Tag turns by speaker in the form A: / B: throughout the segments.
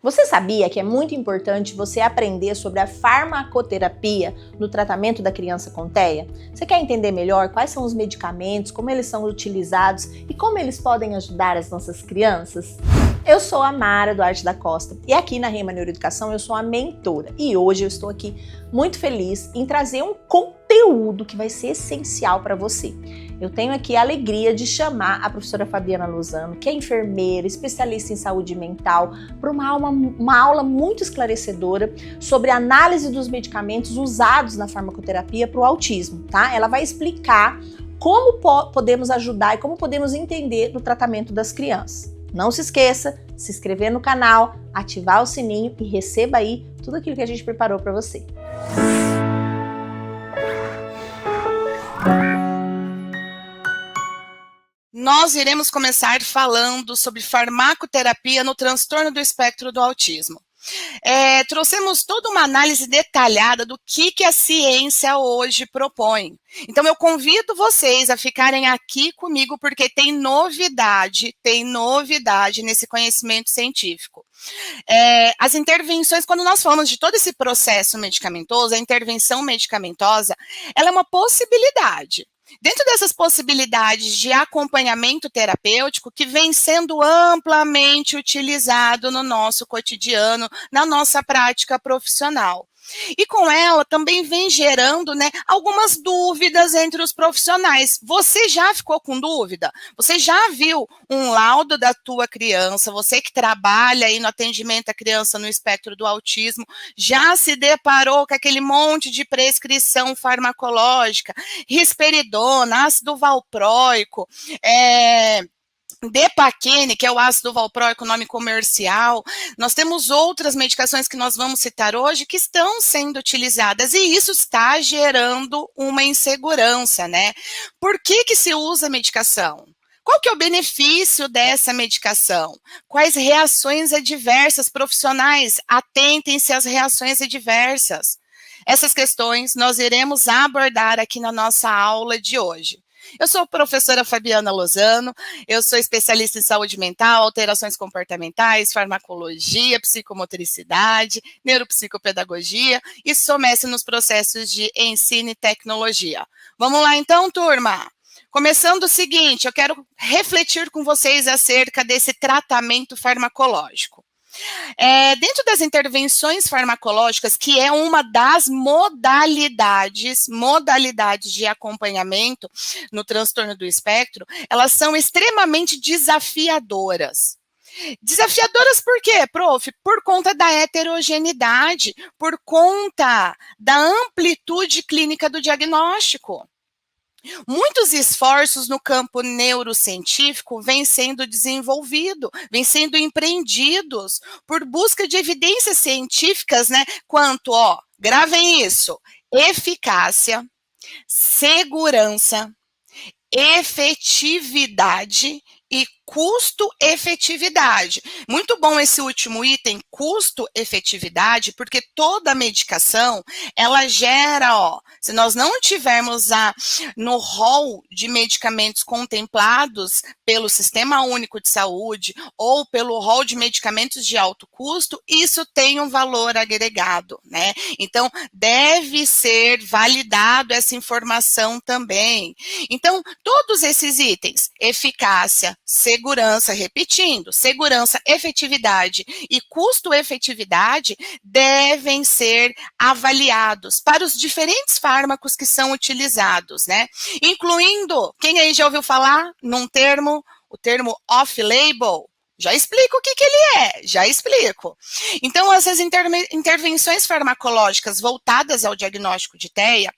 A: Você sabia que é muito importante você aprender sobre a farmacoterapia no tratamento da criança com TEA? Você quer entender melhor quais são os medicamentos, como eles são utilizados e como eles podem ajudar as nossas crianças? Eu sou a Mara Duarte da Costa e aqui na Rema Neuroeducação eu sou a mentora e hoje eu estou aqui muito feliz em trazer um conteúdo que vai ser essencial para você. Eu tenho aqui a alegria de chamar a professora Fabiana Lozano, que é enfermeira, especialista em saúde mental, para uma aula muito esclarecedora sobre a análise dos medicamentos usados na farmacoterapia para o autismo, tá? Ela vai explicar como podemos ajudar e como podemos entender no tratamento das crianças. Não se esqueça de se inscrever no canal, ativar o sininho e receba aí tudo aquilo que a gente preparou para você.
B: Nós iremos começar falando sobre farmacoterapia no transtorno do espectro do autismo. Trouxemos toda uma análise detalhada do que a ciência hoje propõe. Então eu convido vocês a ficarem aqui comigo porque tem novidade nesse conhecimento científico. As intervenções, quando nós falamos de todo esse processo medicamentoso, a intervenção medicamentosa, ela é uma possibilidade. Dentro dessas possibilidades de acompanhamento terapêutico que vem sendo amplamente utilizado no nosso cotidiano, na nossa prática profissional. E com ela também vem gerando, algumas dúvidas entre os profissionais. Você já ficou com dúvida? Você já viu um laudo da tua criança? Você que trabalha aí no atendimento à criança no espectro do autismo, já se deparou com aquele monte de prescrição farmacológica, risperidona, ácido valproico, Depaquene, que é o ácido valproico, nome comercial. Nós temos outras medicações que nós vamos citar hoje que estão sendo utilizadas e isso está gerando uma insegurança, né? Por que se usa a medicação? Qual que é o benefício dessa medicação? Quais reações adversas profissionais? Atentem-se às reações adversas. Essas questões nós iremos abordar aqui na nossa aula de hoje. Eu sou a professora Fabiana Lozano, eu sou especialista em saúde mental, alterações comportamentais, farmacologia, psicomotricidade, neuropsicopedagogia e sou mestre nos processos de ensino e tecnologia. Vamos lá então, turma? Começando o seguinte, eu quero refletir com vocês acerca desse tratamento farmacológico. Dentro das intervenções farmacológicas, que é uma das modalidades de acompanhamento no transtorno do espectro, elas são extremamente desafiadoras. Desafiadoras por quê, prof? Por conta da heterogeneidade, por conta da amplitude clínica do diagnóstico. Muitos esforços no campo neurocientífico vêm sendo desenvolvidos, vêm sendo empreendidos por busca de evidências científicas, quanto, gravem isso, eficácia, segurança, efetividade e custo-efetividade. Muito bom esse último item, custo-efetividade, porque toda medicação, ela gera, se nós não tivermos no rol de medicamentos contemplados pelo Sistema Único de Saúde ou pelo rol de medicamentos de alto custo, isso tem um valor agregado, né? Então, deve ser validado essa informação também. Então, todos esses itens, eficácia, segurança, repetindo, segurança, efetividade e custo-efetividade devem ser avaliados para os diferentes fármacos que são utilizados, Incluindo, quem aí já ouviu falar o termo off-label? Já explico o que ele é, já explico. Então, essas intervenções farmacológicas voltadas ao diagnóstico de TEA,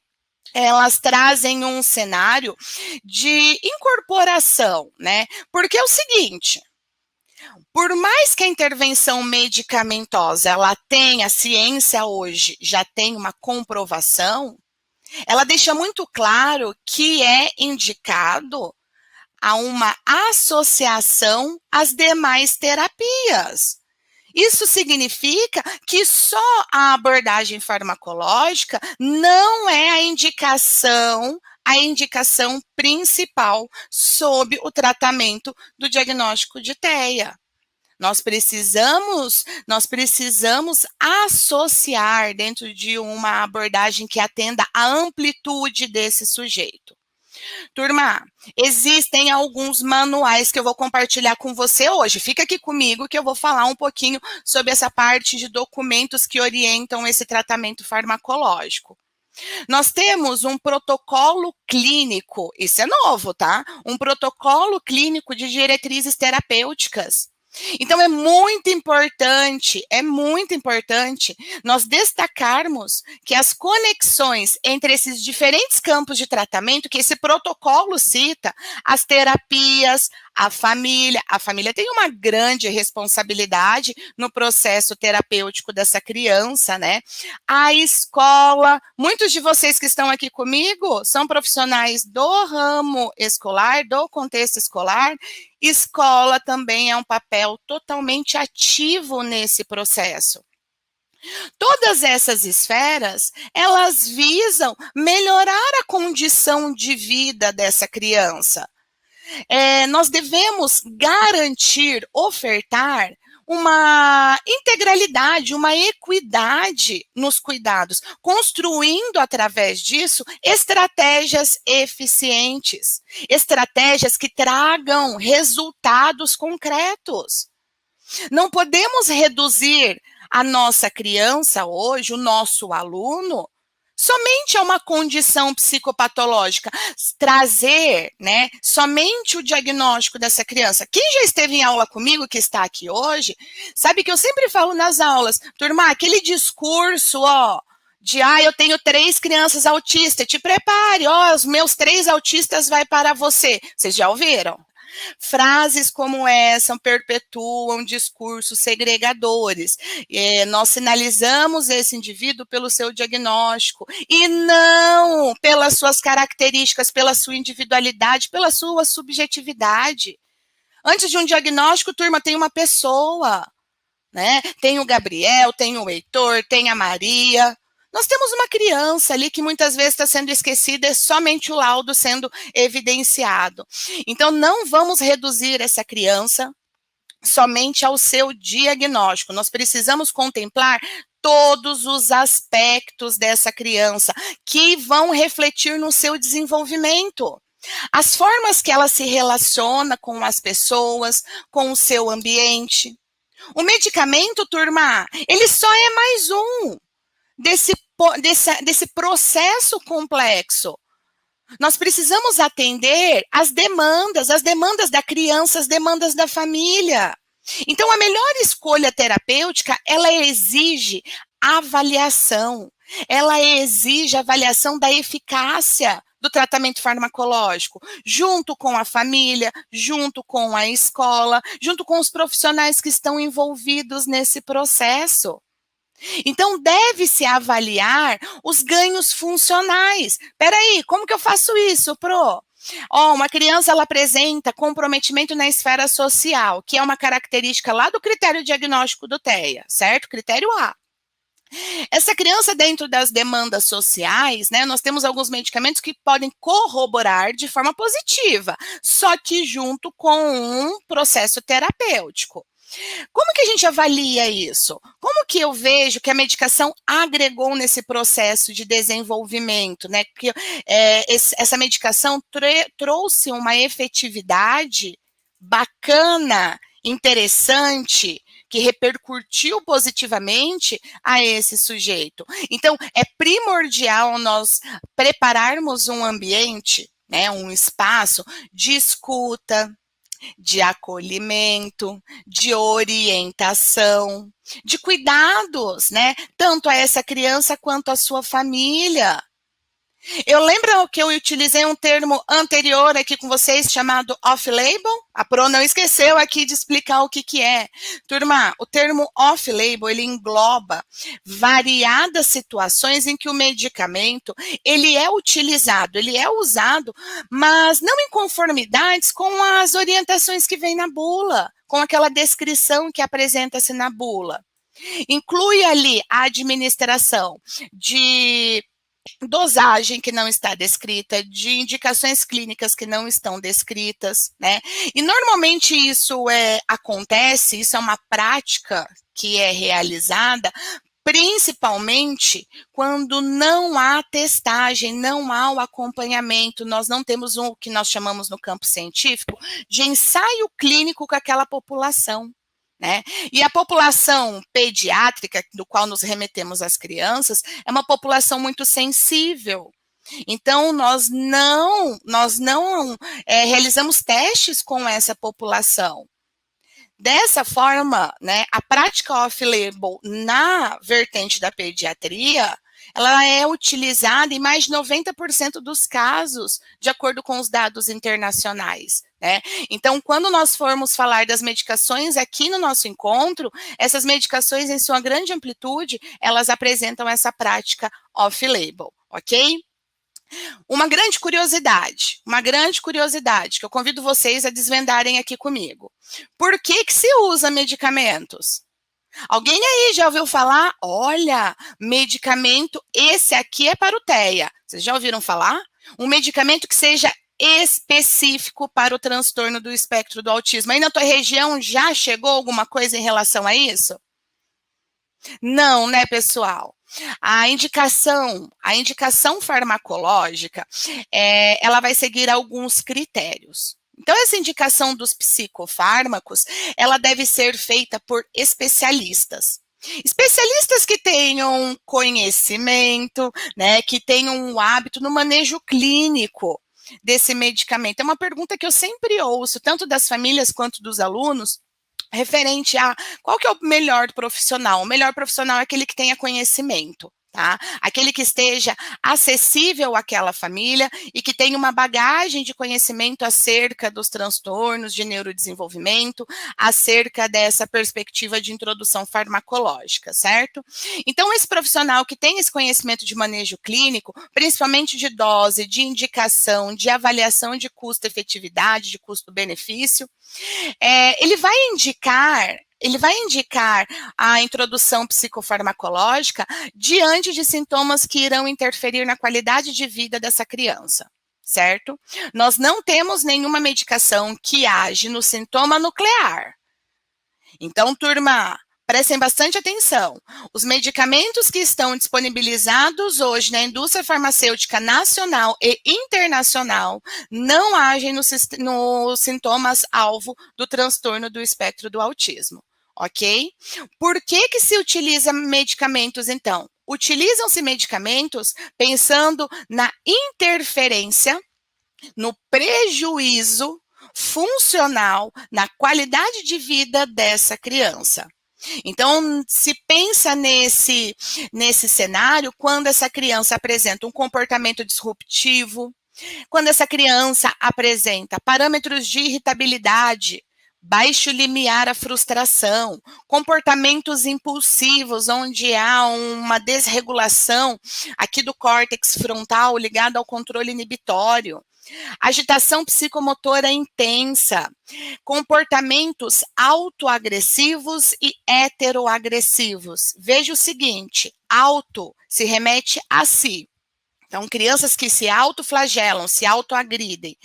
B: elas trazem um cenário de incorporação, Porque é o seguinte, por mais que a intervenção medicamentosa, ela tenha, a ciência hoje já tem uma comprovação, ela deixa muito claro que é indicado a uma associação às demais terapias. Isso significa que só a abordagem farmacológica não é a indicação principal sob o tratamento do diagnóstico de TEA. Nós precisamos associar dentro de uma abordagem que atenda à amplitude desse sujeito. Turma, existem alguns manuais que eu vou compartilhar com você hoje. Fica aqui comigo que eu vou falar um pouquinho sobre essa parte de documentos que orientam esse tratamento farmacológico. Nós temos um protocolo clínico, isso é novo, tá? Um protocolo clínico de diretrizes terapêuticas. Então, é muito importante nós destacarmos que as conexões entre esses diferentes campos de tratamento que esse protocolo cita, as terapias, a família tem uma grande responsabilidade no processo terapêutico dessa criança, né? A escola, muitos de vocês que estão aqui comigo são profissionais do ramo escolar, do contexto escolar. Escola também é um papel totalmente ativo nesse processo. Todas essas esferas, elas visam melhorar a condição de vida dessa criança. Nós devemos garantir, ofertar uma integralidade, uma equidade nos cuidados, construindo através disso estratégias eficientes, estratégias que tragam resultados concretos. Não podemos reduzir a nossa criança hoje, o nosso aluno, somente a uma condição psicopatológica, trazer, né, somente o diagnóstico dessa criança. Quem já esteve em aula comigo, que está aqui hoje, sabe que eu sempre falo nas aulas, turma, aquele discurso, eu tenho 3 crianças autistas, te prepare, os meus 3 autistas vai para você. Vocês já ouviram? Frases como essa perpetuam discursos segregadores. Nós sinalizamos esse indivíduo pelo seu diagnóstico e não pelas suas características, pela sua individualidade, pela sua subjetividade. Antes de um diagnóstico, turma, tem uma pessoa, né? Tem o Gabriel, tem o Heitor, tem a Maria. Nós temos uma criança ali que muitas vezes está sendo esquecida, é somente o laudo sendo evidenciado. Então, não vamos reduzir essa criança somente ao seu diagnóstico. Nós precisamos contemplar todos os aspectos dessa criança que vão refletir no seu desenvolvimento. As formas que ela se relaciona com as pessoas, com o seu ambiente. O medicamento, turma, ele só é mais um desse processo complexo. Nós precisamos atender as demandas da criança, as demandas da família. Então, a melhor escolha terapêutica, ela exige avaliação. Ela exige avaliação da eficácia do tratamento farmacológico, junto com a família, junto com a escola, junto com os profissionais que estão envolvidos nesse processo. Então, deve-se avaliar os ganhos funcionais. Peraí, como que eu faço isso, Pro? Uma criança, ela apresenta comprometimento na esfera social, que é uma característica lá do critério diagnóstico do TEA, certo? Critério A. Essa criança, dentro das demandas sociais, né, nós temos alguns medicamentos que podem corroborar de forma positiva, só que junto com um processo terapêutico. Como que a gente avalia isso? Como que eu vejo que a medicação agregou nesse processo de desenvolvimento, né? Que essa medicação trouxe uma efetividade bacana, interessante, que repercutiu positivamente a esse sujeito. Então, é primordial nós prepararmos um ambiente, né, um espaço de escuta, de acolhimento, de orientação, de cuidados, né? Tanto a essa criança quanto a sua família. Eu lembro que eu utilizei um termo anterior aqui com vocês chamado off-label. A Pro não esqueceu aqui de explicar o que é. Turma, o termo off-label, ele engloba variadas situações em que o medicamento, ele é utilizado, ele é usado, mas não em conformidades com as orientações que vem na bula, com aquela descrição que apresenta-se na bula. Inclui ali a administração de dosagem que não está descrita, de indicações clínicas que não estão descritas, né? E normalmente isso acontece, isso é uma prática que é realizada principalmente quando não há testagem, não há o acompanhamento, nós não temos o que nós chamamos no campo científico de ensaio clínico com aquela população. Né? E a população pediátrica, do qual nos remetemos às crianças, é uma população muito sensível. Então, nós não realizamos testes com essa população. Dessa forma, né, a prática off-label na vertente da pediatria, ela é utilizada em mais de 90% dos casos, de acordo com os dados internacionais. Né? Então, quando nós formos falar das medicações aqui no nosso encontro, essas medicações, em sua grande amplitude, elas apresentam essa prática off-label, ok? Uma grande curiosidade, que eu convido vocês a desvendarem aqui comigo. Por que que se usa medicamentos? Alguém aí já ouviu falar? Olha, medicamento, esse aqui é para o TEA. Vocês já ouviram falar? Um medicamento que seja específico para o transtorno do espectro do autismo. Aí na tua região já chegou alguma coisa em relação a isso? Não, né, pessoal? A indicação farmacológica, ela vai seguir alguns critérios. Então, essa indicação dos psicofármacos, ela deve ser feita por especialistas. Especialistas que tenham conhecimento, né, que tenham o hábito no manejo clínico desse medicamento. É uma pergunta que eu sempre ouço, tanto das famílias quanto dos alunos, referente a qual que é o melhor profissional. O melhor profissional é aquele que tenha conhecimento, tá? Aquele que esteja acessível àquela família e que tenha uma bagagem de conhecimento acerca dos transtornos de neurodesenvolvimento, acerca dessa perspectiva de introdução farmacológica, certo? Então, esse profissional que tem esse conhecimento de manejo clínico, principalmente de dose, de indicação, de avaliação de custo-efetividade, de custo-benefício, ele vai indicar a introdução psicofarmacológica diante de sintomas que irão interferir na qualidade de vida dessa criança, certo? Nós não temos nenhuma medicação que age no sintoma nuclear. Então, turma, prestem bastante atenção. Os medicamentos que estão disponibilizados hoje na indústria farmacêutica nacional e internacional não agem nos sintomas-alvo do transtorno do espectro do autismo, ok? Por que que se utiliza medicamentos, então? Utilizam-se medicamentos pensando na interferência, no prejuízo funcional, na qualidade de vida dessa criança. Então, se pensa nesse cenário, quando essa criança apresenta um comportamento disruptivo, quando essa criança apresenta parâmetros de irritabilidade, baixo limiar à frustração, comportamentos impulsivos, onde há uma desregulação aqui do córtex frontal ligado ao controle inibitório, agitação psicomotora intensa, comportamentos autoagressivos e heteroagressivos. Veja o seguinte, auto se remete a si. Então, crianças que se autoflagelam, se autoagridem.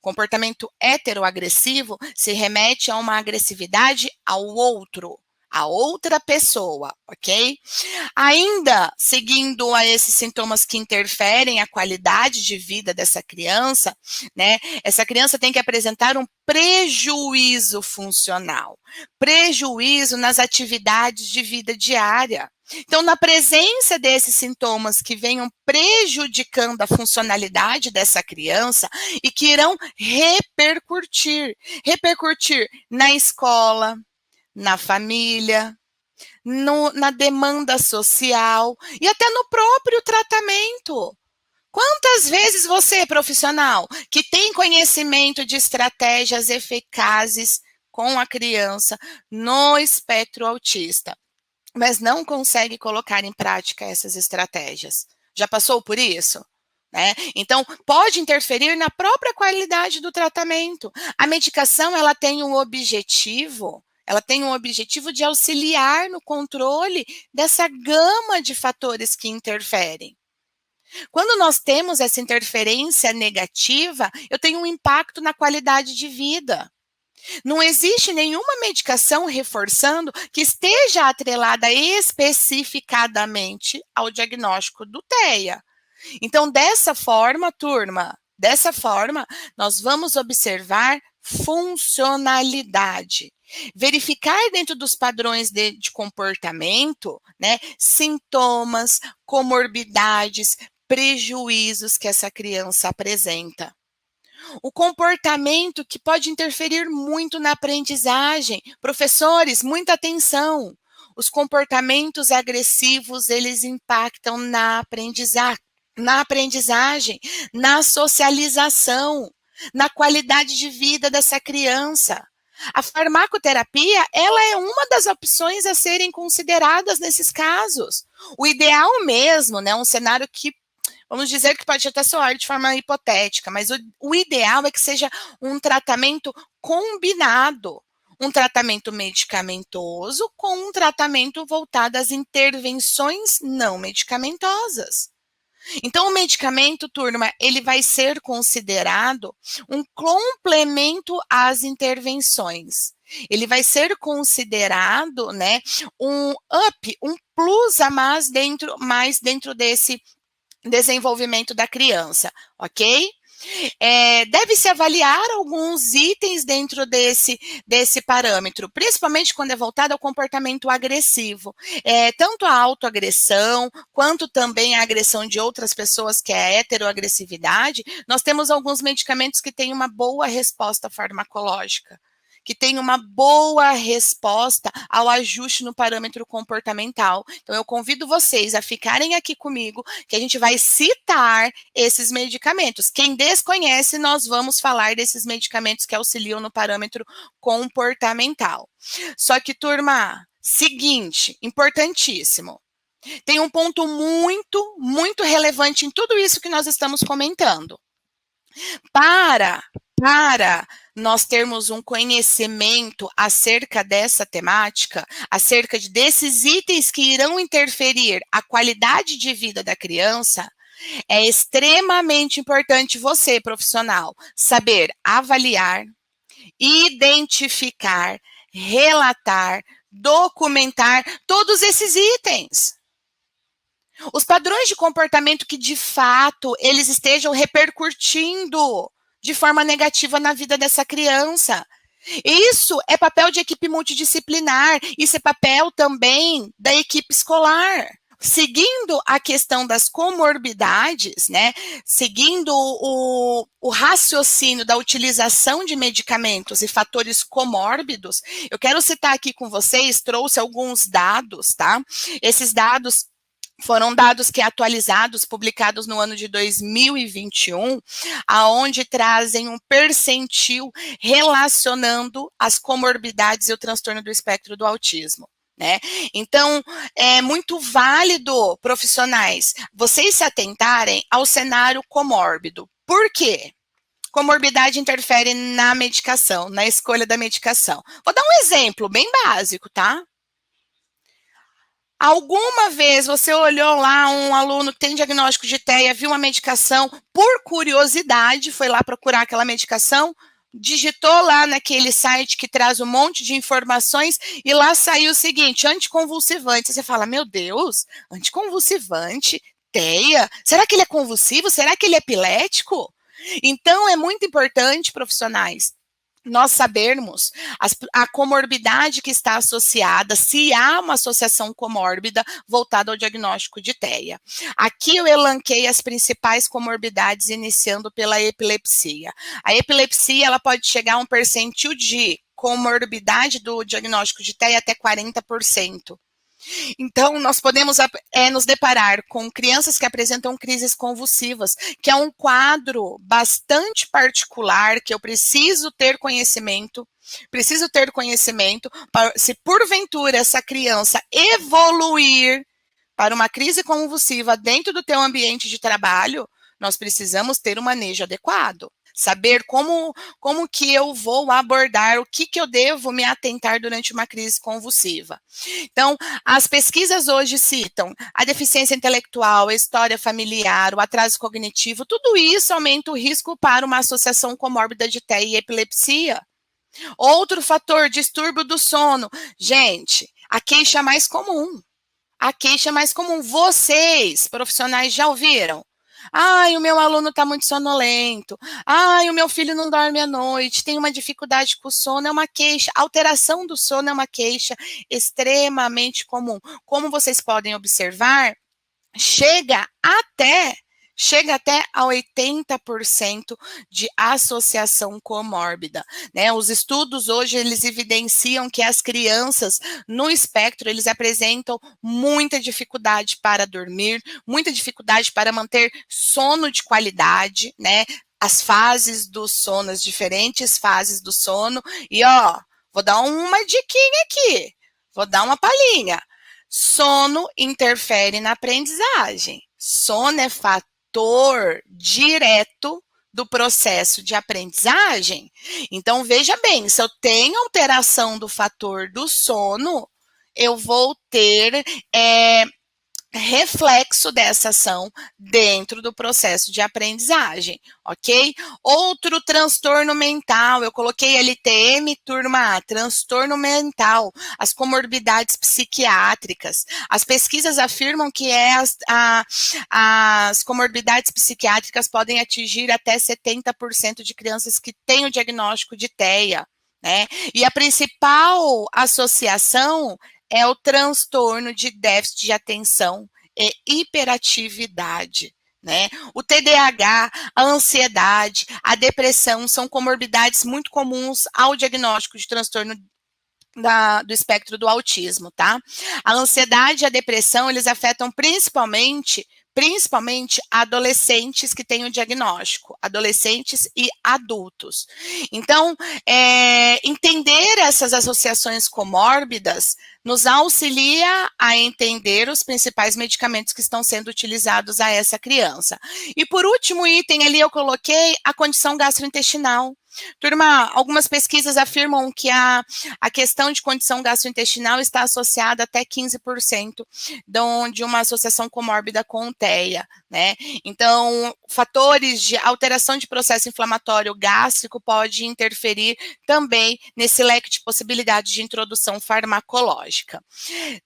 B: Comportamento heteroagressivo se remete a uma agressividade ao outro, a outra pessoa, ok? Ainda seguindo a esses sintomas que interferem a qualidade de vida dessa criança, né? Essa criança tem que apresentar um prejuízo funcional, prejuízo nas atividades de vida diária. Então, na presença desses sintomas que venham prejudicando a funcionalidade dessa criança e que irão repercutir na escola, na família, na demanda social e até no próprio tratamento. Quantas vezes você, profissional, que tem conhecimento de estratégias eficazes com a criança no espectro autista, mas não consegue colocar em prática essas estratégias? Já passou por isso? Né? Então, pode interferir na própria qualidade do tratamento. A medicação, ela tem um objetivo de auxiliar no controle dessa gama de fatores que interferem. Quando nós temos essa interferência negativa, eu tenho um impacto na qualidade de vida. Não existe nenhuma medicação reforçando que esteja atrelada especificadamente ao diagnóstico do TEA. Então, dessa forma, turma, nós vamos observar funcionalidade. Verificar dentro dos padrões de comportamento, né, sintomas, comorbidades, prejuízos que essa criança apresenta. O comportamento que pode interferir muito na aprendizagem. Professores, muita atenção. Os comportamentos agressivos, eles impactam na aprendizagem, na socialização, na qualidade de vida dessa criança. A farmacoterapia, ela é uma das opções a serem consideradas nesses casos. O ideal mesmo, né, um cenário que, vamos dizer que pode até soar de forma hipotética, mas o ideal é que seja um tratamento combinado, um tratamento medicamentoso com um tratamento voltado às intervenções não medicamentosas. Então, o medicamento, turma, ele vai ser considerado um complemento às intervenções. Ele vai ser considerado, né, um up, um plus a mais dentro desse desenvolvimento da criança, ok? Deve-se avaliar alguns itens dentro desse parâmetro, principalmente quando é voltado ao comportamento agressivo. Tanto a autoagressão, quanto também a agressão de outras pessoas, que é a heteroagressividade, nós temos alguns medicamentos que têm uma boa resposta farmacológica, que tem uma boa resposta ao ajuste no parâmetro comportamental. Então, eu convido vocês a ficarem aqui comigo, que a gente vai citar esses medicamentos. Quem desconhece, nós vamos falar desses medicamentos que auxiliam no parâmetro comportamental. Só que, turma, seguinte, importantíssimo. Tem um ponto muito, muito relevante em tudo isso que nós estamos comentando. Para nós termos um conhecimento acerca dessa temática, acerca desses itens que irão interferir a qualidade de vida da criança, é extremamente importante você, profissional, saber avaliar, identificar, relatar, documentar todos esses itens. Os padrões de comportamento que, de fato, eles estejam repercutindo de forma negativa na vida dessa criança. Isso é papel de equipe multidisciplinar, isso é papel também da equipe escolar. Seguindo a questão das comorbidades, né, seguindo o raciocínio da utilização de medicamentos e fatores comórbidos, eu quero citar aqui com vocês, trouxe alguns dados, tá? Esses dados foram dados que atualizados, publicados no ano de 2021, aonde trazem um percentil relacionando as comorbidades e o transtorno do espectro do autismo, né? Então, é muito válido, profissionais, vocês se atentarem ao cenário comórbido. Por quê? Comorbidade interfere na medicação, na escolha da medicação. Vou dar um exemplo bem básico, tá? Alguma vez você olhou lá um aluno que tem diagnóstico de TEA, viu uma medicação, por curiosidade, foi lá procurar aquela medicação, digitou lá naquele site que traz um monte de informações e lá saiu o seguinte, anticonvulsivante. Você fala, meu Deus, anticonvulsivante, TEA, será que ele é convulsivo? Será que ele é epilético? Então, é muito importante, profissionais, nós sabermos a comorbidade que está associada, se há uma associação comórbida voltada ao diagnóstico de TEA. Aqui eu elenquei as principais comorbidades, iniciando pela epilepsia. A epilepsia, ela pode chegar a um percentil de comorbidade do diagnóstico de TEA até 40%. Então, nós podemos nos deparar com crianças que apresentam crises convulsivas, que é um quadro bastante particular, que eu preciso ter conhecimento, se porventura essa criança evoluir para uma crise convulsiva dentro do teu ambiente de trabalho, nós precisamos ter um manejo adequado. saber como que eu vou abordar, o que eu devo me atentar durante uma crise convulsiva. Então, as pesquisas hoje citam a deficiência intelectual, a história familiar, o atraso cognitivo, tudo isso aumenta o risco para uma associação comórbida de TEA e epilepsia. Outro fator, distúrbio do sono. Gente, a queixa mais comum. A queixa mais comum. Vocês, profissionais, já ouviram? Ai, o meu aluno está muito sonolento. Ai, o meu filho não dorme à noite. Tem uma dificuldade com o sono. É uma queixa. Alteração do sono é uma queixa extremamente comum. Como vocês podem observar, chega até a 80% de associação comórbida, né? Os estudos hoje, eles evidenciam que as crianças no espectro, eles apresentam muita dificuldade para dormir, muita dificuldade para manter sono de qualidade, né? As fases do sono, as diferentes fases do sono, e ó, vou dar uma diquinha aqui, vou dar uma palhinha. Sono interfere na aprendizagem. Sono é fator direto do processo de aprendizagem. Então, veja bem, se eu tenho alteração do fator do sono, eu vou ter reflexo dessa ação dentro do processo de aprendizagem, ok? Outro transtorno mental, eu coloquei ali TM, turma A, transtorno mental, as comorbidades psiquiátricas. As pesquisas afirmam que as comorbidades psiquiátricas podem atingir até 70% de crianças que têm o diagnóstico de TEA, né? E a principal associação é o transtorno de déficit de atenção e hiperatividade, né? O TDAH, a ansiedade, a depressão são comorbidades muito comuns ao diagnóstico de transtorno do espectro do autismo, tá? A ansiedade e a depressão, eles afetam principalmente adolescentes que têm o diagnóstico, adolescentes e adultos. Então, entender essas associações comórbidas nos auxilia a entender os principais medicamentos que estão sendo utilizados a essa criança. E por último item ali eu coloquei a condição gastrointestinal. Turma, algumas pesquisas afirmam que a questão de condição gastrointestinal está associada até 15% de uma associação comórbida com TEA, né? Então, fatores de alteração de processo inflamatório gástrico pode interferir também nesse leque de possibilidades de introdução farmacológica.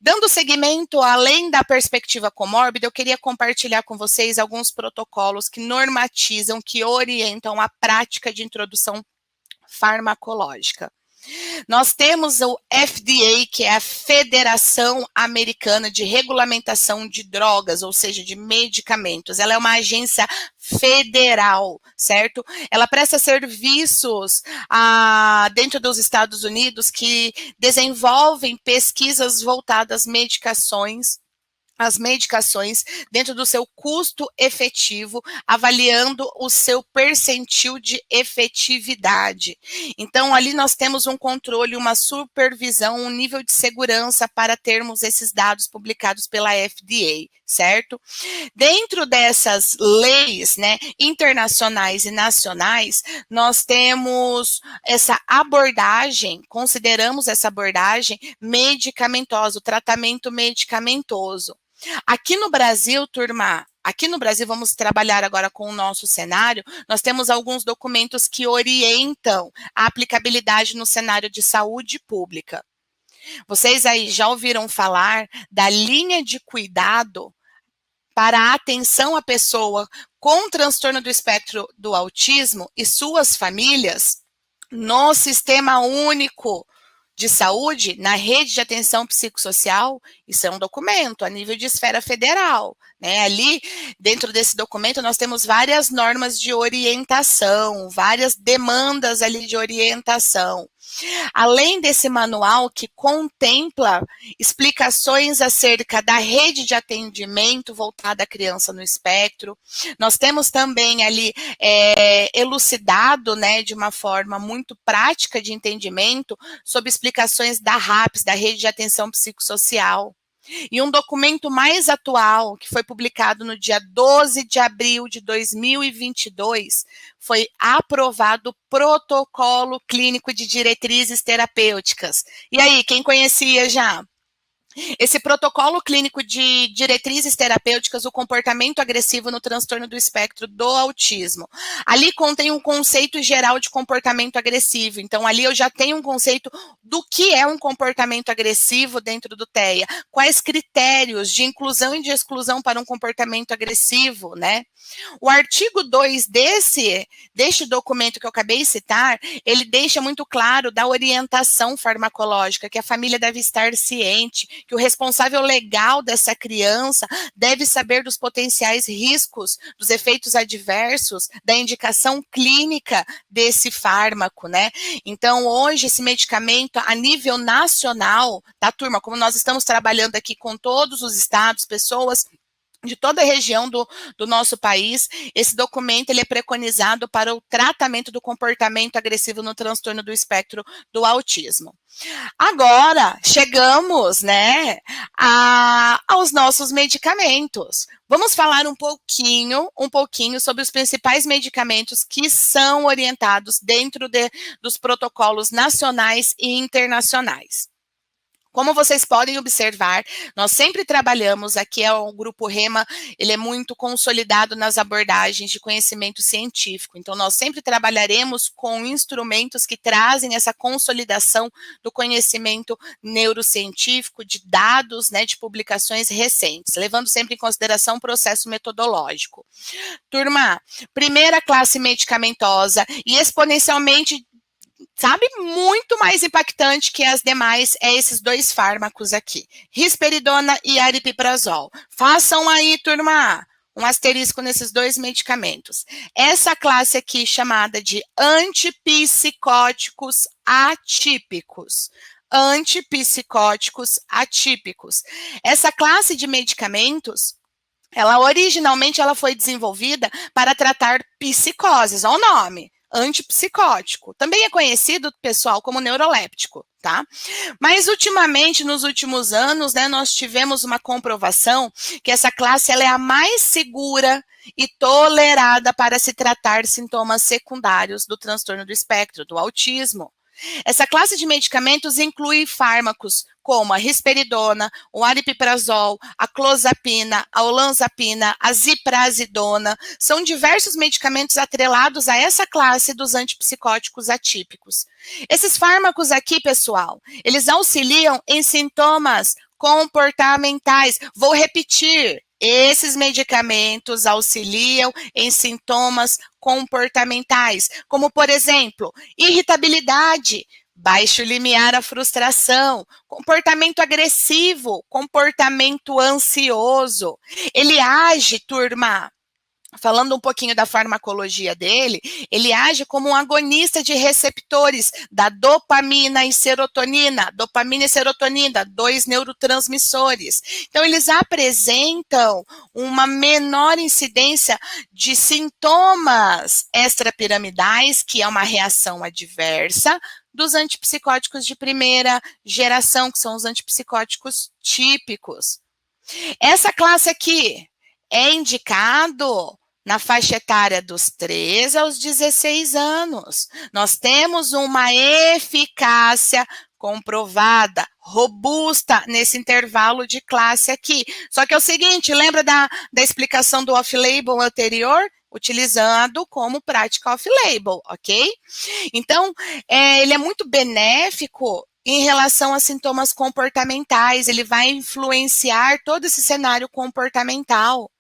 B: Dando seguimento, além da perspectiva comórbida, eu queria compartilhar com vocês alguns protocolos que normatizam, que orientam a prática de introdução farmacológica. Nós temos o FDA, que é a Federação Americana de Regulamentação de Drogas, ou seja, de medicamentos. Ela é uma agência federal, certo? Ela presta serviços dentro dos Estados Unidos que desenvolvem pesquisas voltadas às medicações dentro do seu custo efetivo, avaliando o seu percentil de efetividade. Então, ali nós temos um controle, uma supervisão, um nível de segurança para termos esses dados publicados pela FDA, certo? Dentro dessas leis, né, internacionais e nacionais, nós temos essa abordagem, consideramos essa abordagem medicamentosa, o tratamento medicamentoso. Aqui no Brasil, turma, vamos trabalhar agora com o nosso cenário, nós temos alguns documentos que orientam a aplicabilidade no cenário de saúde pública. Vocês aí já ouviram falar da linha de cuidado para a atenção à pessoa com transtorno do espectro do autismo e suas famílias no Sistema Único de Saúde, na rede de atenção psicossocial? Isso é um documento a nível de esfera federal, né? Ali, dentro desse documento, nós temos várias normas de orientação, várias demandas ali de orientação. Além desse manual que contempla explicações acerca da rede de atendimento voltada à criança no espectro, nós temos também ali elucidado, né, de uma forma muito prática de entendimento sobre explicações da RAPS, da Rede de Atenção Psicossocial. E um documento mais atual, que foi publicado no dia 12 de abril de 2022, foi aprovado o Protocolo Clínico de Diretrizes Terapêuticas. E aí, quem conhecia já? Esse protocolo clínico de diretrizes terapêuticas, o comportamento agressivo no transtorno do espectro do autismo. Ali contém um conceito geral de comportamento agressivo. Então, ali eu já tenho um conceito do que é um comportamento agressivo dentro do TEA. Quais critérios de inclusão e de exclusão para um comportamento agressivo, né? O artigo 2 deste documento que eu acabei de citar, ele deixa muito claro da orientação farmacológica, que a família deve estar ciente, que o responsável legal dessa criança deve saber dos potenciais riscos, dos efeitos adversos, da indicação clínica desse fármaco, né? Então, hoje, esse medicamento, a nível nacional, tá, turma? Como nós estamos trabalhando aqui com todos os estados, pessoas de toda a região do nosso país, esse documento ele é preconizado para o tratamento do comportamento agressivo no transtorno do espectro do autismo. Agora, chegamos, né, aos nossos medicamentos. Vamos falar um pouquinho sobre os principais medicamentos que são orientados dentro dos protocolos nacionais e internacionais. Como vocês podem observar, nós sempre trabalhamos, aqui é o Grupo REMA, ele é muito consolidado nas abordagens de conhecimento científico, então nós sempre trabalharemos com instrumentos que trazem essa consolidação do conhecimento neurocientífico, de dados, né, de publicações recentes, levando sempre em consideração o processo metodológico. Turma, primeira classe medicamentosa e exponencialmente, sabe, muito mais impactante que as demais é esses dois fármacos aqui, risperidona e aripiprazol. Façam aí, turma, um asterisco nesses dois medicamentos. Essa classe aqui chamada de antipsicóticos atípicos. Antipsicóticos atípicos. Essa classe de medicamentos, originalmente foi desenvolvida para tratar psicoses, olha o nome. Antipsicótico. Também é conhecido, pessoal, como neuroléptico, tá? Mas, ultimamente, nos últimos anos, né, nós tivemos uma comprovação que essa classe ela é a mais segura e tolerada para se tratar sintomas secundários do transtorno do espectro, do autismo. Essa classe de medicamentos inclui fármacos como a risperidona, o aripiprazol, a clozapina, a olanzapina, a ziprasidona. São diversos medicamentos atrelados a essa classe dos antipsicóticos atípicos. Esses fármacos aqui, pessoal, eles auxiliam em sintomas comportamentais. Vou repetir. Esses medicamentos auxiliam em sintomas comportamentais, como, por exemplo, irritabilidade, baixo limiar à frustração, comportamento agressivo, comportamento ansioso. Ele age, turma, falando um pouquinho da farmacologia dele, ele age como um agonista de receptores da dopamina e serotonina, dois neurotransmissores. Então, eles apresentam uma menor incidência de sintomas extrapiramidais, que é uma reação adversa, dos antipsicóticos de primeira geração, que são os antipsicóticos típicos. Essa classe aqui é indicado na faixa etária dos 13 aos 16 anos. Nós temos uma eficácia comprovada, robusta, nesse intervalo de classe aqui. Só que é o seguinte, lembra da explicação do off-label anterior? Utilizado como prática off-label, ok? Então, ele é muito benéfico em relação a sintomas comportamentais, ele vai influenciar todo esse cenário comportamental.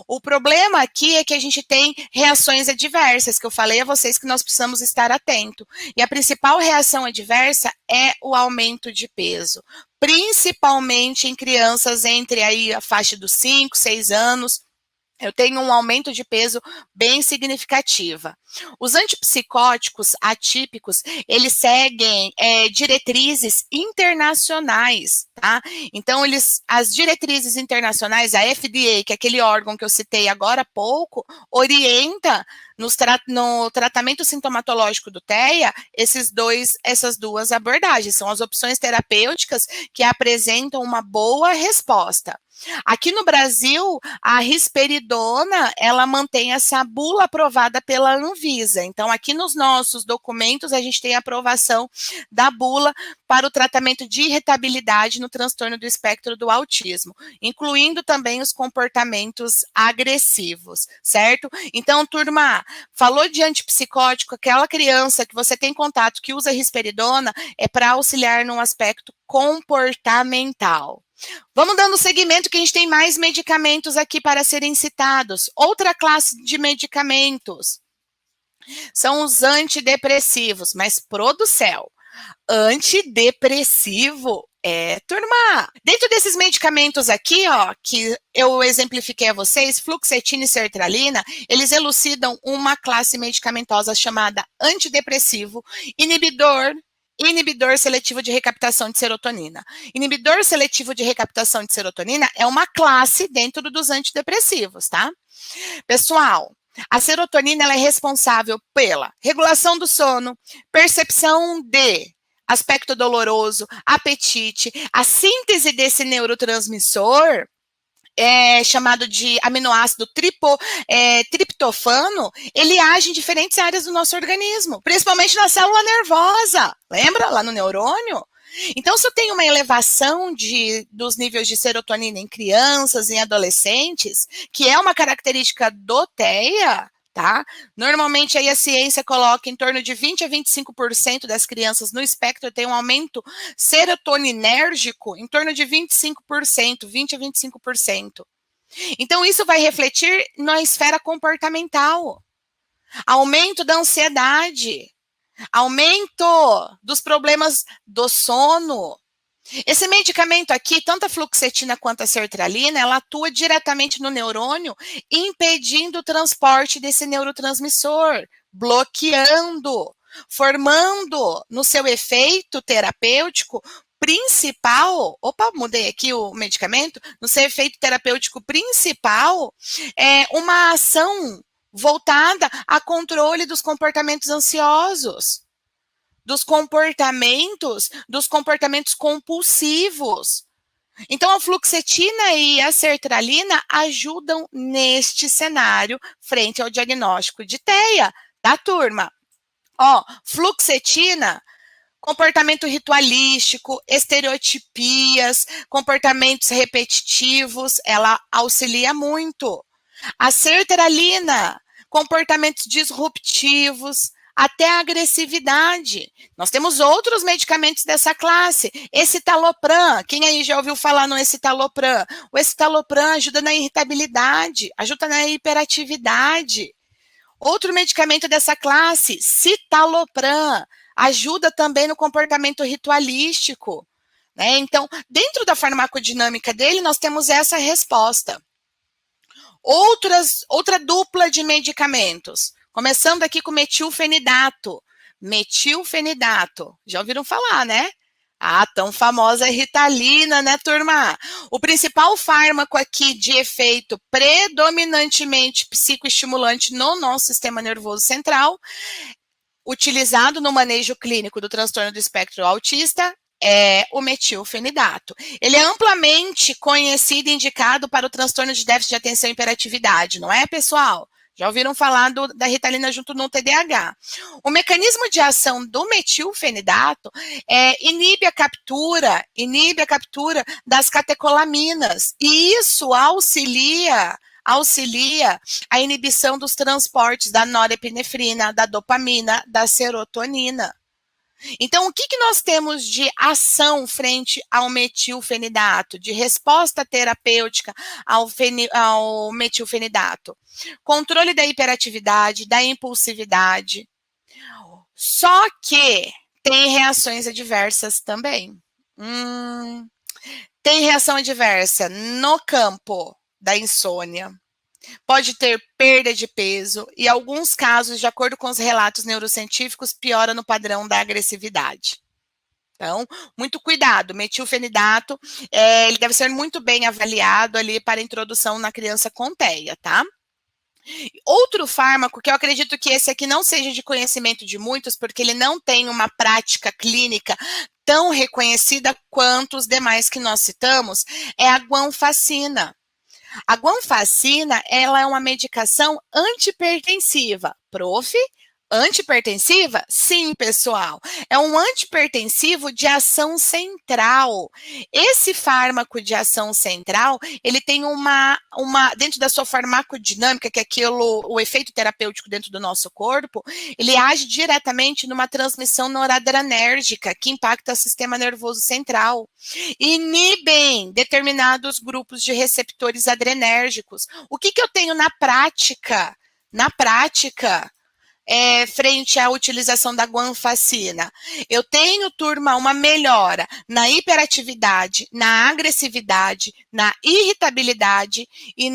B: O problema aqui é que a gente tem reações adversas, que eu falei a vocês que nós precisamos estar atento. E a principal reação adversa é o aumento de peso, principalmente em crianças entre aí a faixa dos 5, 6 anos. Eu tenho um aumento de peso bem significativa.
A: Os antipsicóticos atípicos, eles seguem diretrizes internacionais, tá? Então, as diretrizes internacionais, a FDA, que é aquele órgão que eu citei agora há pouco, orienta no tratamento sintomatológico do TEA, essas duas abordagens, são as opções terapêuticas que apresentam uma boa resposta. Aqui no Brasil, a risperidona, ela mantém essa bula aprovada pela Anvisa. Então, aqui nos nossos documentos, a gente tem a aprovação da bula para o tratamento de irritabilidade no transtorno do espectro do autismo, incluindo também os comportamentos agressivos, certo? Então, turma, falou de antipsicótico, aquela criança que você tem contato que usa risperidona é para auxiliar no aspecto comportamental. Vamos dando seguimento que a gente tem mais medicamentos aqui para serem citados. Outra classe de medicamentos são os antidepressivos, mas pro do céu, antidepressivo turma. Dentro desses medicamentos aqui, ó, que eu exemplifiquei a vocês, fluoxetina e sertralina, eles elucidam uma classe medicamentosa chamada antidepressivo, inibidor seletivo de recaptação de serotonina. Inibidor seletivo de recaptação de serotonina é uma classe dentro dos antidepressivos, tá? Pessoal, a serotonina ela é responsável pela regulação do sono, percepção de aspecto doloroso, apetite, a síntese desse neurotransmissor chamado de aminoácido triptofano, ele age em diferentes áreas do nosso organismo, principalmente na célula nervosa. Lembra? Lá no neurônio? Então, se eu tenho uma elevação dos níveis de serotonina em crianças, em adolescentes, que é uma característica do TEA, tá? Normalmente aí a ciência coloca em torno de 20 a 25% das crianças no espectro tem um aumento serotoninérgico em torno de 25%, 20 a 25%. Então, isso vai refletir na esfera comportamental. Aumento da ansiedade, aumento dos problemas do sono. Esse medicamento aqui, tanto a fluoxetina quanto a sertralina, ela atua diretamente no neurônio, impedindo o transporte desse neurotransmissor, bloqueando, formando no seu efeito terapêutico principal, mudei aqui o medicamento, no seu efeito terapêutico principal, uma ação voltada a controle dos comportamentos ansiosos, dos comportamentos compulsivos. Então, a fluoxetina e a sertralina ajudam neste cenário frente ao diagnóstico de TEA, tá, turma? Ó, fluoxetina, comportamento ritualístico, estereotipias, comportamentos repetitivos, ela auxilia muito. A sertralina, comportamentos disruptivos, até a agressividade. Nós temos outros medicamentos dessa classe. Escitalopram, quem aí já ouviu falar no escitalopram? O escitalopram ajuda na irritabilidade, ajuda na hiperatividade. Outro medicamento dessa classe, citalopram, ajuda também no comportamento ritualístico. Né? Então, dentro da farmacodinâmica dele, nós temos essa resposta. Outra dupla de medicamentos. Começando aqui com metilfenidato. Metilfenidato. Já ouviram falar, né? A tão famosa Ritalina, né, turma? O principal fármaco aqui de efeito predominantemente psicoestimulante no nosso sistema nervoso central, utilizado no manejo clínico do transtorno do espectro autista, é o metilfenidato. Ele é amplamente conhecido e indicado para o transtorno de déficit de atenção e hiperatividade, não é, pessoal? Já ouviram falar da Ritalina junto no TDAH. O mecanismo de ação do metilfenidato inibe a captura das catecolaminas, e isso auxilia a inibição dos transportes da norepinefrina, da dopamina, da serotonina. Então, o que nós temos de ação frente ao metilfenidato, de resposta terapêutica ao metilfenidato? Controle da hiperatividade, da impulsividade. Só que tem reações adversas também. Tem reação adversa no campo da insônia,
B: pode ter perda de peso e, em alguns casos, de acordo com os relatos neurocientíficos, piora no padrão da agressividade. Então, muito cuidado, metilfenidato, ele deve ser muito bem avaliado ali para introdução na criança com TEA, tá? Outro fármaco, que eu acredito que esse aqui não seja de conhecimento de muitos, porque ele não tem uma prática clínica tão reconhecida quanto os demais que nós citamos, é a guanfacina. A guanfacina, ela é uma medicação antipertensiva. Antipertensiva? Sim, pessoal. É um antipertensivo de ação central. Esse fármaco de ação central, ele tem dentro da sua farmacodinâmica, que é o efeito terapêutico dentro do nosso corpo, ele age diretamente numa transmissão noradrenérgica que impacta o sistema nervoso central. Inibem determinados grupos de receptores adrenérgicos. O que eu tenho na prática? Frente à utilização da guanfacina. Eu tenho, turma, uma melhora na hiperatividade, na agressividade, na irritabilidade e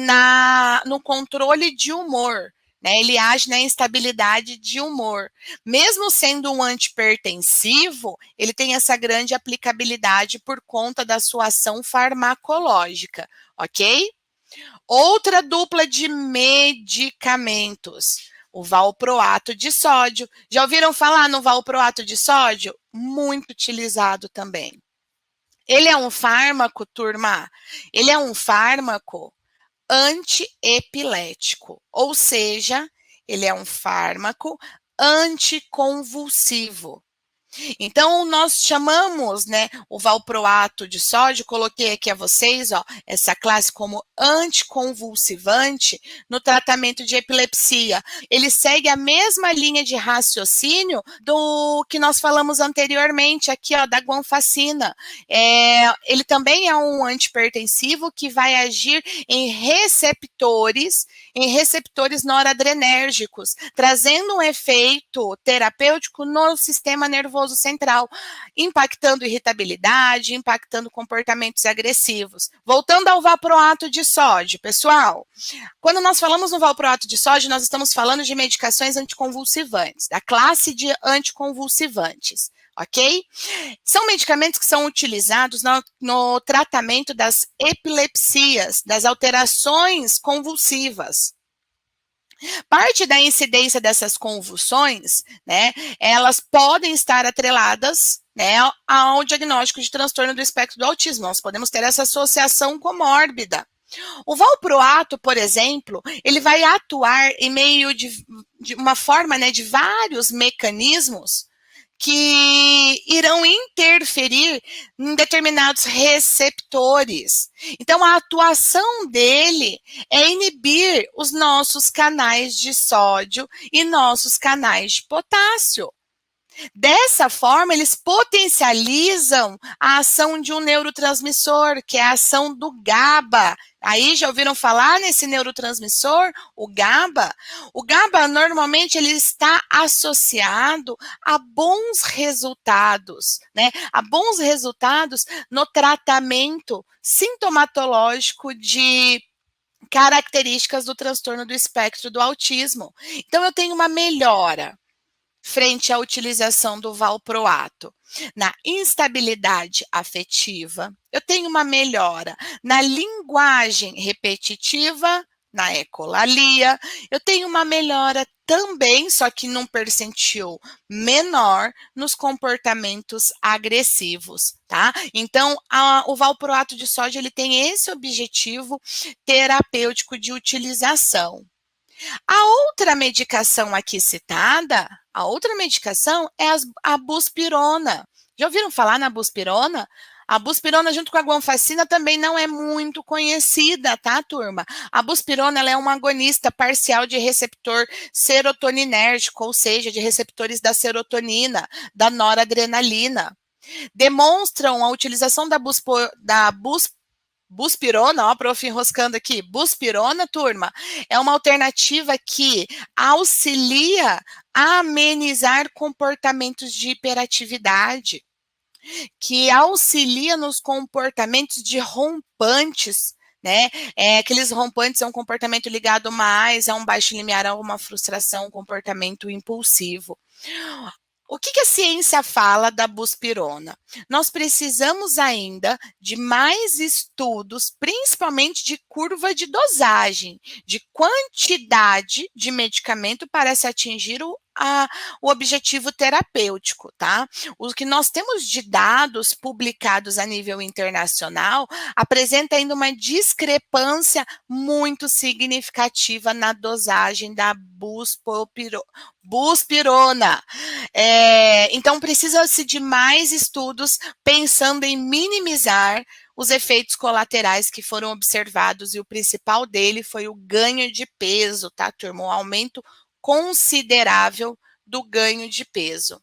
B: no controle de humor. Né? Ele age na instabilidade de humor. Mesmo sendo um antipertensivo, ele tem essa grande aplicabilidade por conta da sua ação farmacológica, ok? Outra dupla de medicamentos. O valproato de sódio. Já ouviram falar no valproato de sódio? Muito utilizado também. Ele é um fármaco, turma, ele é um fármaco antiepilético, ou seja, ele é um fármaco anticonvulsivo. Então, nós chamamos, né, o valproato de sódio, coloquei aqui a vocês, ó, essa classe como anticonvulsivante no tratamento de epilepsia. Ele segue a mesma linha de raciocínio do que nós falamos anteriormente aqui, ó, da guanfacina. Ele também é um antipertensivo que vai agir em receptores noradrenérgicos, trazendo um efeito terapêutico no sistema nervoso central, impactando irritabilidade, impactando comportamentos agressivos. Voltando ao valproato de sódio, pessoal, quando nós falamos no valproato de sódio, nós estamos falando de medicações anticonvulsivantes, da classe de anticonvulsivantes. Ok? São medicamentos que são utilizados no tratamento das epilepsias, das alterações convulsivas. Parte da incidência dessas convulsões, né, elas podem estar atreladas, né, ao diagnóstico de transtorno do espectro do autismo. Nós podemos ter essa associação comórbida. O valproato, por exemplo, ele vai atuar em meio de uma forma, né, de vários mecanismos que irão interferir em determinados receptores. Então, a atuação dele é inibir os nossos canais de sódio e nossos canais de potássio. Dessa forma, eles potencializam a ação de um neurotransmissor, que é a ação do GABA. Aí já ouviram falar nesse neurotransmissor, o GABA? O GABA, normalmente, ele está associado a bons resultados, né? A bons resultados no tratamento sintomatológico de características do transtorno do espectro do autismo. Então, eu tenho uma melhora frente à utilização do valproato. Na instabilidade afetiva, eu tenho uma melhora na linguagem repetitiva, na ecolalia, eu tenho uma melhora também, só que num percentil menor, nos comportamentos agressivos, tá? Então, o valproato de sódio, ele tem esse objetivo terapêutico de utilização. A outra medicação aqui citada, a outra medicação é a buspirona. Já ouviram falar na buspirona? A buspirona junto com a guanfacina também não é muito conhecida, tá, turma? A buspirona, ela é uma agonista parcial de receptor serotoninérgico, ou seja, de receptores da serotonina, da noradrenalina. Demonstram a utilização da buspirona, ó, a prof. enroscando aqui, buspirona, turma, é uma alternativa que auxilia a amenizar comportamentos de hiperatividade, que auxilia nos comportamentos de rompantes, né? Aqueles rompantes é um comportamento ligado mais a um baixo limiar, a uma frustração, um comportamento impulsivo. O que a ciência fala da buspirona? Nós precisamos ainda de mais estudos, principalmente de curva de dosagem, de quantidade de medicamento para se atingir o objetivo terapêutico, tá? O que nós temos de dados publicados a nível internacional apresenta ainda uma discrepância muito significativa na dosagem da buspirona. Então, precisa-se de mais estudos pensando em minimizar os efeitos colaterais que foram observados, e o principal dele foi o ganho de peso, tá, turma? Um aumento considerável do ganho de peso.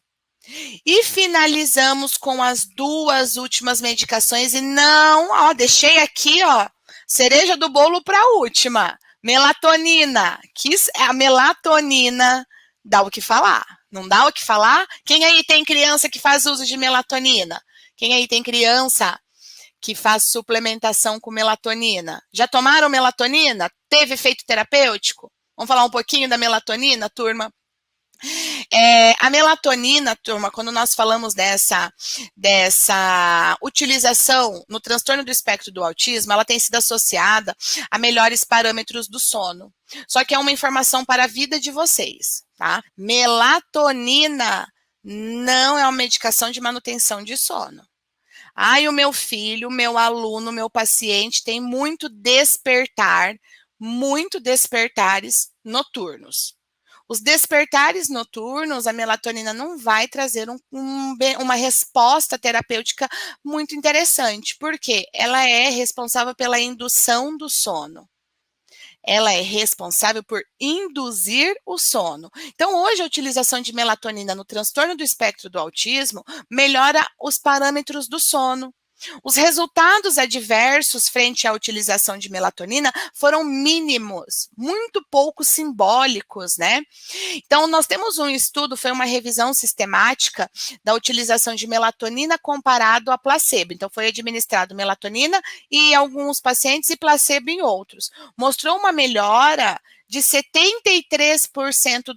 B: E finalizamos com as duas últimas medicações, e não, ó, deixei aqui, ó, cereja do bolo para a última, melatonina, que a melatonina dá o que falar, não dá o que falar? Quem aí tem criança que faz uso de melatonina? Quem aí tem criança que faz suplementação com melatonina? Já tomaram melatonina? Teve efeito terapêutico? Vamos falar um pouquinho da melatonina, turma? A melatonina, turma, quando nós falamos dessa utilização no transtorno do espectro do autismo, ela tem sido associada a melhores parâmetros do sono. Só que é uma informação para a vida de vocês, tá? Melatonina não é uma medicação de manutenção de sono. Ai, o meu filho, o meu aluno, o meu paciente tem muito despertares noturnos. Os despertares noturnos, a melatonina não vai trazer uma resposta terapêutica muito interessante, porque ela é responsável pela indução do sono. Ela é responsável por induzir o sono. Então, hoje, a utilização de melatonina no transtorno do espectro do autismo melhora os parâmetros do sono. Os resultados adversos frente à utilização de melatonina foram mínimos, muito pouco simbólicos, né? Então, nós temos um estudo, foi uma revisão sistemática da utilização de melatonina comparado a placebo. Então, foi administrado melatonina em alguns pacientes e placebo em outros. Mostrou uma melhora de 73%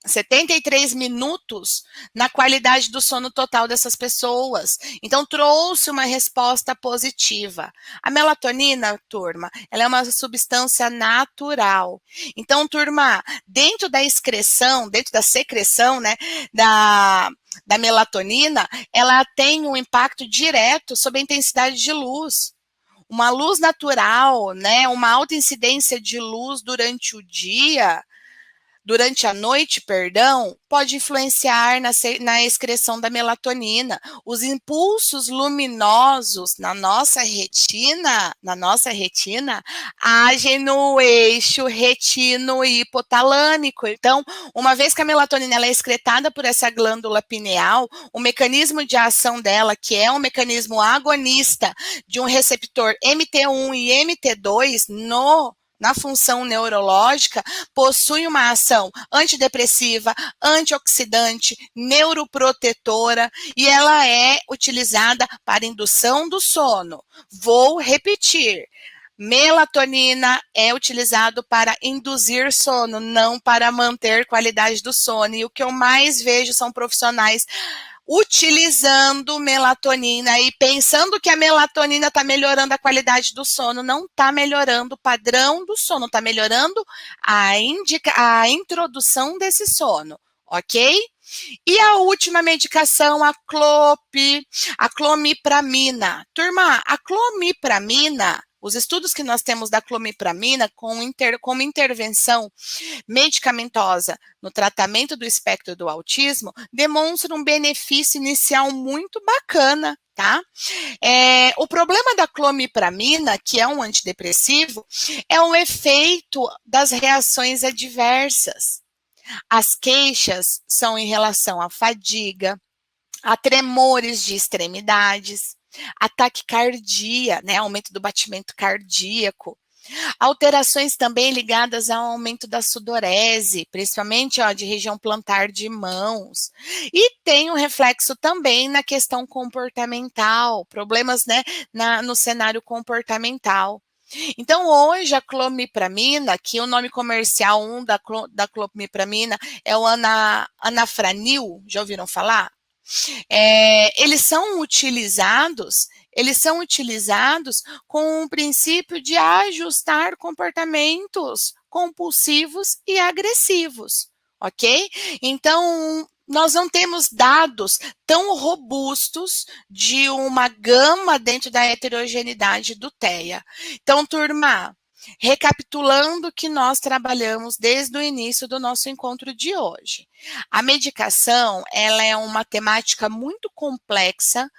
B: 73 minutos na qualidade do sono total dessas pessoas. Então, trouxe uma resposta positiva. A melatonina, turma, ela é uma substância natural. Então, turma, dentro da secreção, né, da melatonina, ela tem um impacto direto sobre a intensidade de luz. Uma luz natural, né, uma alta incidência de luz durante a noite, pode influenciar na excreção da melatonina. Os impulsos luminosos na nossa retina, agem no eixo retino-hipotalâmico. Então, uma vez que a melatonina ela é excretada por essa glândula pineal, o mecanismo de ação dela, que é um mecanismo agonista de um receptor MT1 e MT2 na função neurológica, possui uma ação antidepressiva, antioxidante, neuroprotetora, e ela é utilizada para indução do sono. Vou repetir. Melatonina é utilizado para induzir sono, não para manter qualidade do sono. E o que eu mais vejo são profissionais utilizando melatonina e pensando que a melatonina está melhorando a qualidade do sono. Não está melhorando o padrão do sono, está melhorando a introdução desse sono, ok? E a última medicação, a clomipramina. Turma, a clomipramina, os estudos que nós temos da clomipramina como intervenção medicamentosa no tratamento do espectro do autismo demonstram um benefício inicial muito bacana, tá? O problema da clomipramina, que é um antidepressivo, é o efeito das reações adversas. As queixas são em relação à fadiga, a tremores de extremidades, a taquicardia, né, aumento do batimento cardíaco, alterações também ligadas ao aumento da sudorese, principalmente de região plantar de mãos. E tem um reflexo também na questão comportamental, problemas, né, no cenário comportamental. Então, hoje, a clomipramina, que o nome comercial da clomipramina é o anafranil, já ouviram falar? Eles são utilizados com o princípio de ajustar comportamentos compulsivos e agressivos, ok? Então, nós não temos dados tão robustos de uma gama dentro da heterogeneidade do TEA. Então, turma, recapitulando o que nós trabalhamos desde o início do nosso encontro de hoje. A medicação, ela é uma temática muito complexa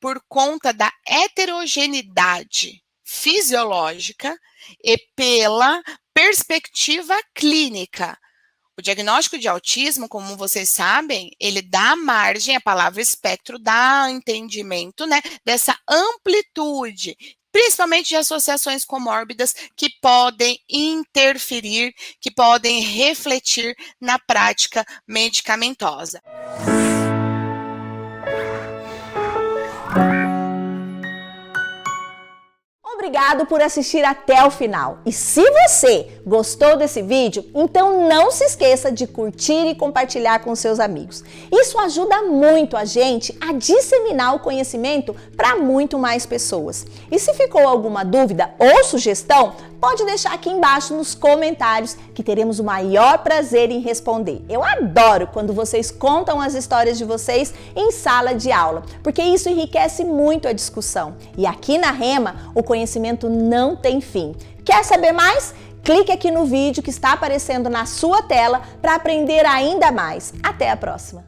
B: por conta da heterogeneidade fisiológica e pela perspectiva clínica. O diagnóstico de autismo, como vocês sabem, ele dá margem, a palavra espectro dá entendimento, né, dessa amplitude, principalmente de associações comórbidas que podem interferir, que podem refletir na prática medicamentosa.
A: Obrigado por assistir até o final. E se você gostou desse vídeo, então não se esqueça de curtir e compartilhar com seus amigos. Isso ajuda muito a gente a disseminar o conhecimento para muito mais pessoas. E se ficou alguma dúvida ou sugestão, pode deixar aqui embaixo nos comentários que teremos o maior prazer em responder. Eu adoro quando vocês contam as histórias de vocês em sala de aula, porque isso enriquece muito a discussão. E aqui na Rema, o conhecimento não tem fim. Quer saber mais? Clique aqui no vídeo que está aparecendo na sua tela para aprender ainda mais. Até a próxima!